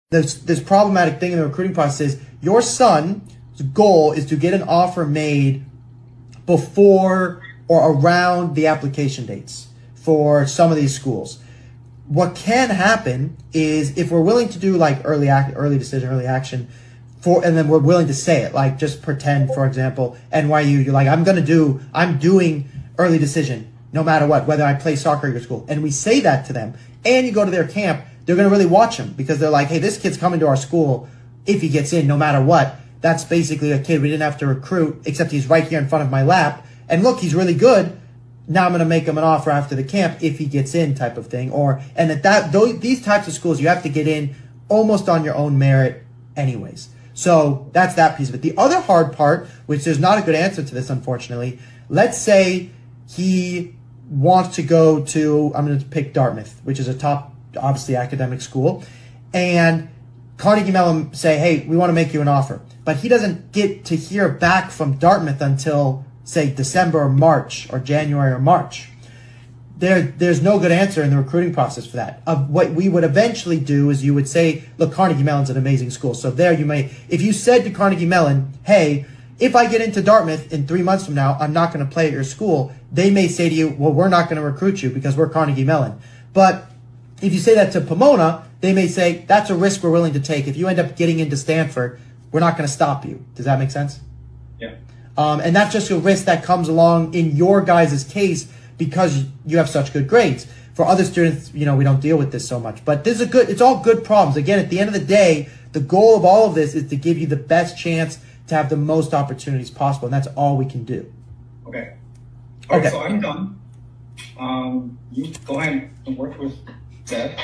this problematic thing in the recruiting process is your son's goal is to get an offer made before or around the application dates for some of these schools. What can happen is if we're willing to do like early decision, early action, and then we're willing to say it, like just pretend, for example, NYU, you're like, I'm doing early decision no matter what, whether I play soccer at your school. And we say that to them and you go to their camp, they're going to really watch him because they're like, hey, this kid's coming to our school if he gets in no matter what. That's basically a kid we didn't have to recruit, except he's right here in front of my lap. And look, he's really good. Now I'm going to make him an offer after the camp if he gets in, type of thing. These types of schools, you have to get in almost on your own merit anyways. So that's that piece of it. The other hard part, which there's not a good answer to this, unfortunately, let's say he wants to go to, I'm going to pick Dartmouth, which is a top, obviously, academic school. And Carnegie Mellon say, hey, we want to make you an offer. But he doesn't get to hear back from Dartmouth until, say, December or March or January or March. There's no good answer in the recruiting process for that. What we would eventually do is you would say, look, Carnegie Mellon's an amazing school. So there you may, if you said to Carnegie Mellon, hey, if I get into Dartmouth in 3 months from now, I'm not going to play at your school, they may say to you, well, we're not going to recruit you because we're Carnegie Mellon. But if you say that to Pomona, they may say, that's a risk we're willing to take. If you end up getting into Stanford, we're not going to stop you. Does that make sense? Yeah. And that's just a risk that comes along in your guys' case because you have such good grades. For other students, we don't deal with this so much. But it's all good problems. Again, at the end of the day, the goal of all of this is to give you the best chance to have the most opportunities possible. And that's all we can do. Okay. All right, so I'm done. You go ahead and work with Zev.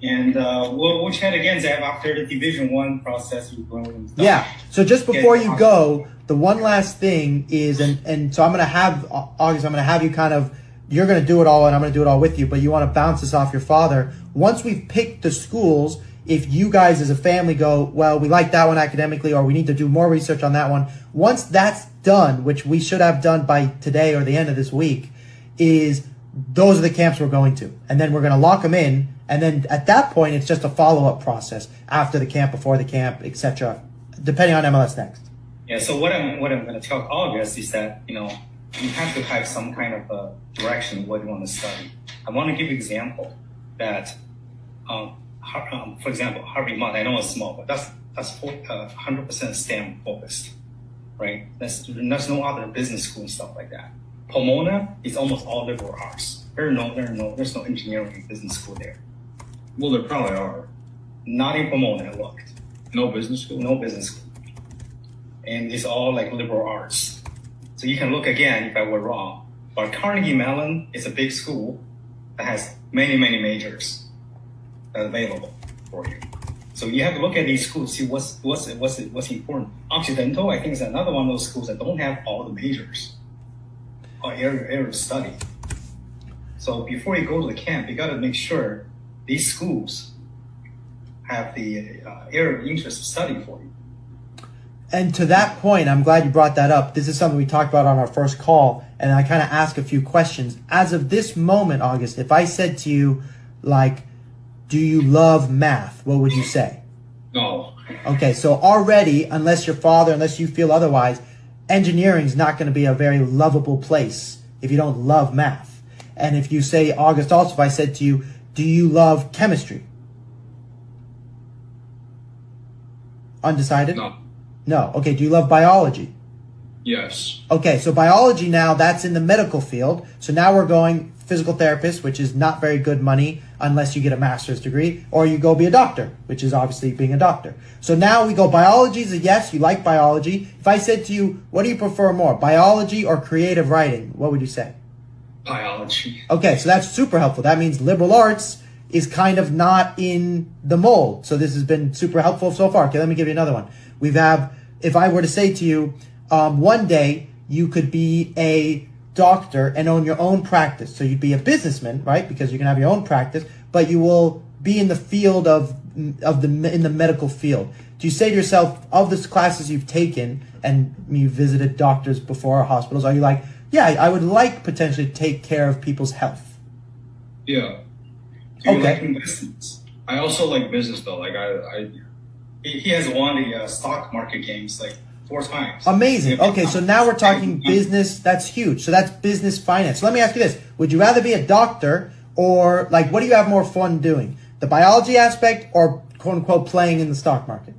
And we'll chat again, Zev, after the Division 1 process you're going. Yeah. So just before you go, the one last thing is, and so I'm going to have, August, I'm going to have you you're going to do it all and I'm going to do it all with you, but you want to bounce this off your father. Once we've picked the schools, if you guys as a family go, well, we like that one academically, or we need to do more research on that one. Once that's done, which we should have done by today or the end of this week, those are the camps we're going to. And then we're going to lock them in. And then at that point, it's just a follow-up process after the camp, before the camp, etc., depending on MLS Next. Yeah, so what I'm going to tell August is that, you have to have some kind of a direction what you want to study. I want to give an example that, for example, Harvey Mudd, I know it's small, but that's 100% STEM focused, right? There's no other business school and stuff like that. Pomona is almost all liberal arts. There's no engineering business school there. Well, there probably are. Not in Pomona, I looked. No business school? No business school. And it's all like liberal arts. So you can look again if I were wrong. But Carnegie Mellon is a big school that has many, many majors that are available for you. So you have to look at these schools, see what's important. Occidental, I think, is another one of those schools that don't have all the majors or area of study. So before you go to the camp, you got to make sure these schools have the area of interest to study for you. And to that point, I'm glad you brought that up. This is something we talked about on our first call, and I kind of asked a few questions. As of this moment, August, if I said to you, like, do you love math? What would you say? No. Okay, so already, unless you feel otherwise, engineering is not going to be a very lovable place if you don't love math. And if you say, August, also, if I said to you, do you love chemistry? Undecided? No. No. Okay, do you love biology? Yes. Okay, so biology now, that's in the medical field. So now we're going physical therapist, which is not very good money unless you get a master's degree, or you go be a doctor, which is obviously being a doctor. So now we go, biology is a yes, you like biology. If I said to you, what do you prefer more, biology or creative writing? What would you say? Biology. Okay, so that's super helpful. That means liberal arts is kind of not in the mold. So this has been super helpful so far. Okay, let me give you another one. If I were to say to you, one day you could be a doctor and own your own practice. So you'd be a businessman, right? Because you can have your own practice, but you will be in the field in the medical field. Do you say to yourself, of the classes you've taken and you visited doctors before or hospitals, are you like, yeah, I would like potentially to take care of people's health? Yeah. Do you Okay. like investments? I also like business though. Like He has won the stock market games like 4 times. Amazing. Yeah. Okay, so now we're talking business. That's huge. So that's business finance. So let me ask you this. Would you rather be a doctor or like what do you have more fun doing? The biology aspect or quote unquote playing in the stock market?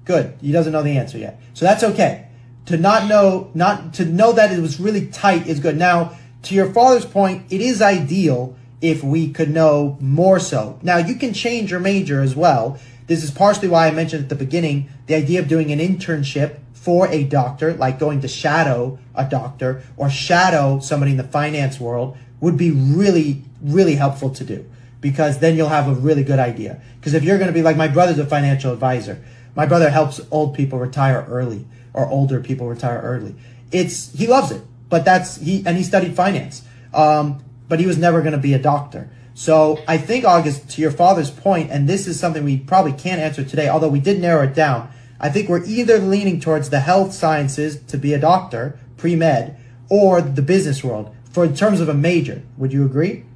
Good. He doesn't know the answer yet. So that's okay. To know that it was really tight is good. Now, to your father's point, it is ideal if we could know more so. Now, you can change your major as well. This is partially why I mentioned at the beginning the idea of doing an internship for a doctor, like going to shadow a doctor or shadow somebody in the finance world would be really, really helpful to do because then you'll have a really good idea. Because if you're going to be like my brother's a financial advisor. My brother helps old people retire early or older people retire early. He loves it, but he studied finance. But he was never going to be a doctor. So I think, August, to your father's point, and this is something we probably can't answer today, although we did narrow it down. I think we're either leaning towards the health sciences to be a doctor, pre-med, or the business world for in terms of a major. Would you agree?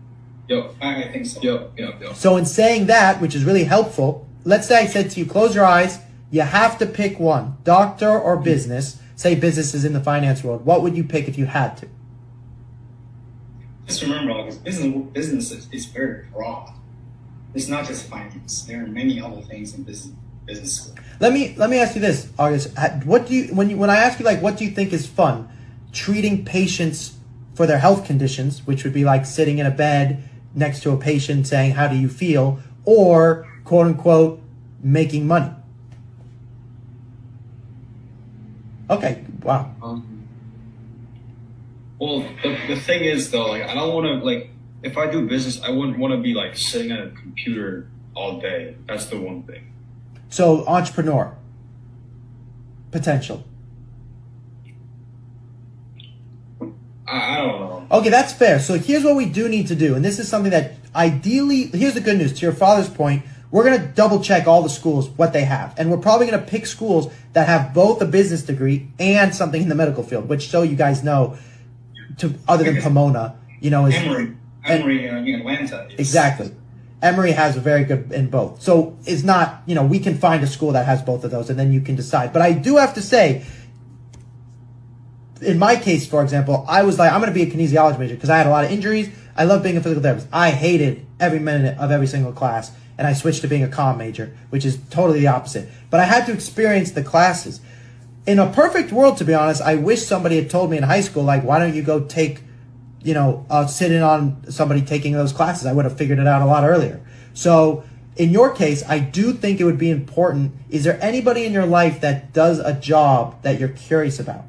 Yep. I think so. Yep. So in saying that, which is really helpful, let's say I said to you, close your eyes. You have to pick one, doctor or business. Say business is in the finance world. What would you pick if you had to? Just remember, August, business is very broad. It's not just finance. There are many other things in business school. Let me ask you this, August. What do you when I ask you like what do you think is fun? Treating patients for their health conditions, which would be like sitting in a bed next to a patient saying, "How do you feel?" or quote unquote making money. Okay. Wow. Well, the thing is though, like I don't want to like if I do business, I wouldn't want to be like sitting at a computer all day. That's the one thing. So entrepreneur potential. I don't know. Okay, that's fair. So here's what we do need to do, and this is something that ideally, here's the good news. To your father's point, we're going to double check all the schools, what they have. And we're probably going to pick schools that have both a business degree and something in the medical field, which so you guys know, other than Pomona, is... Emory in Atlanta. Exactly. Emory has a very good in both. So it's not, we can find a school that has both of those and then you can decide. But I do have to say, in my case, for example, I was like, I'm going to be a kinesiology major because I had a lot of injuries. I love being a physical therapist. I hated every minute of every single class. And I switched to being a comm major, which is totally the opposite. But I had to experience the classes. In a perfect world, to be honest, I wish somebody had told me in high school, like, why don't you go take, sit in on somebody taking those classes? I would have figured it out a lot earlier. So in your case, I do think it would be important. Is there anybody in your life that does a job that you're curious about?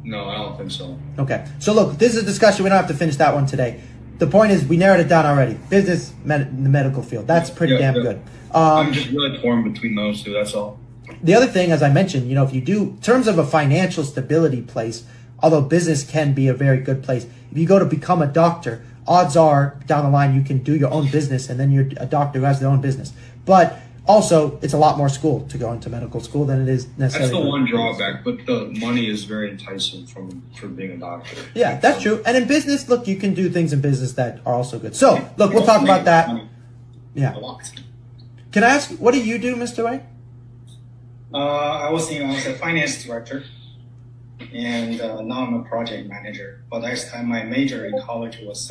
No, I don't think so. Okay. So look, this is a discussion. We don't have to finish that one today. The point is we narrowed it down already. Business, the medical field. That's pretty damn good. I'm just really torn between those two. That's all. The other thing, as I mentioned, if you do, in terms of a financial stability place, although business can be a very good place, if you go to become a doctor, odds are down the line you can do your own business and then you're a doctor who has their own business. But also, it's a lot more school to go into medical school than it is necessarily. That's the one drawback, but the money is very enticing for being a doctor. Yeah, that's true. And in business, look, you can do things in business that are also good. So, look, we'll talk about that. Yeah. Can I ask, what do you do, Mr. Wang? I was a finance director, and now I'm a project manager. But my major in college was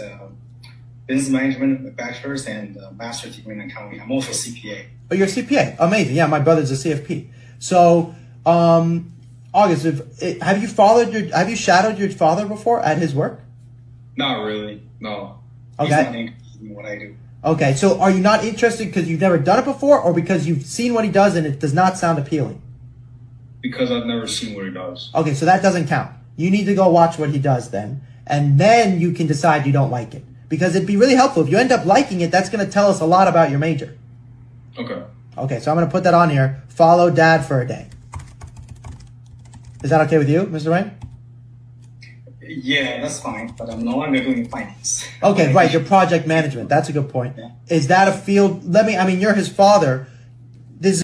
business management, bachelor's, and master's degree in accounting. I'm also CPA. Oh, you're a CPA. Amazing. Yeah, my brother's a CFP. So, August, have you shadowed your father before at his work? Not really. No. He's Okay. not interested in what I do. Okay, so are you not interested because you've never done it before or because you've seen what he does and it does not sound appealing? Because I've never seen what he does. Okay, so that doesn't count. You need to go watch what he does then, and then you can decide you don't like it. Because it'd be really helpful. If you end up liking it, that's going to tell us a lot about your major. Okay. Okay, so I'm going to put that on here. Follow Dad for a day. Is that okay with you, Mr. Wang? Yeah, that's fine. But I'm no longer doing finance. Okay, right, your project management. That's a good point. Yeah. Is that a field? You're his father. This is